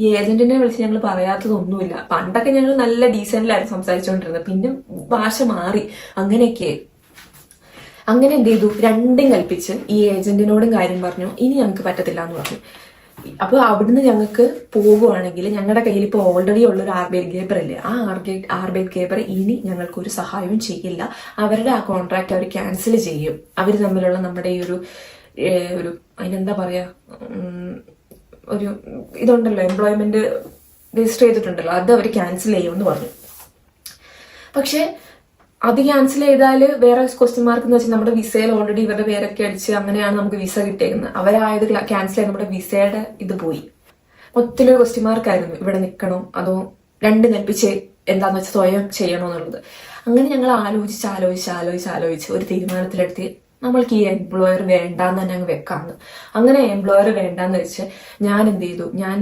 ഈ ഏജന്റിനെ വിളിച്ച് ഞങ്ങൾ പറയാത്തതൊന്നുമില്ല. പണ്ടൊക്കെ ഞങ്ങൾ നല്ല ഡീസന്റിലായിരുന്നു സംസാരിച്ചുകൊണ്ടിരുന്നത്, പിന്നെ ഭാഷ മാറി. അങ്ങനെ എന്ത് ചെയ്തു, രണ്ടും കൽപ്പിച്ച് ഈ ഏജന്റിനോടും കാര്യം പറഞ്ഞു. ഇനി ഞങ്ങൾക്ക് പറ്റത്തില്ല എന്ന് പറഞ്ഞു. അപ്പൊ അവിടുന്ന് ഞങ്ങൾക്ക് പോകുവാണെങ്കിൽ ഞങ്ങളുടെ കയ്യിൽ ഇപ്പോൾ ഓൾറെഡി ഉള്ളൊരു ആർബൈറ്റ് കേപ്പർ ഇല്ലേ, ആ ആർബൈറ്റ് കേപ്പർ ഇനി ഞങ്ങൾക്ക് ഒരു സഹായവും ചെയ്യില്ല. അവരുടെ ആ കോൺട്രാക്ട് അവർ ക്യാൻസൽ ചെയ്യും. അവർ തമ്മിലുള്ള നമ്മുടെ ഈ ഒരു അതിനെന്താ പറയാ, ഒരു ഇതുണ്ടല്ലോ, എംപ്ലോയ്മെന്റ് രജിസ്റ്റർ ചെയ്തിട്ടുണ്ടല്ലോ, അത് അവർ ക്യാൻസൽ ചെയ്യുമെന്ന് പറഞ്ഞു. പക്ഷെ അത് ക്യാൻസൽ ചെയ്താൽ വേറെ ക്വസ്റ്റ്യൻ മാർക്ക് എന്ന് വെച്ചാൽ നമ്മുടെ വിസയിൽ ഓൾറെഡി ഇവരുടെ പേരൊക്കെ അടിച്ച് അങ്ങനെയാണ് നമുക്ക് വിസ കിട്ടിയേക്കുന്നത്. അവരായത് ക്യാൻസൽ ചെയ്ത് നമ്മുടെ വിസയുടെ ഇത് പോയി. ഒത്തിരി ക്വസ്റ്റ്യൻ മാർക്കായിരുന്നു, ഇവിടെ നിൽക്കണോ അതോ രണ്ടും കൽപ്പിച്ച് എന്താന്ന് വെച്ചാൽ സ്വയം ചെയ്യണോ എന്നുള്ളത്. അങ്ങനെ ഞങ്ങൾ ആലോചിച്ച് ഒരു തീരുമാനത്തിലെടുത്ത് നമ്മൾക്ക് ഈ എംപ്ലോയർ വേണ്ടാന്ന് തന്നെ അങ്ങ് വെക്കാന്ന്. അങ്ങനെ എംപ്ലോയർ വേണ്ടാന്ന് വെച്ച് ഞാൻ എന്ത് ചെയ്തു, ഞാൻ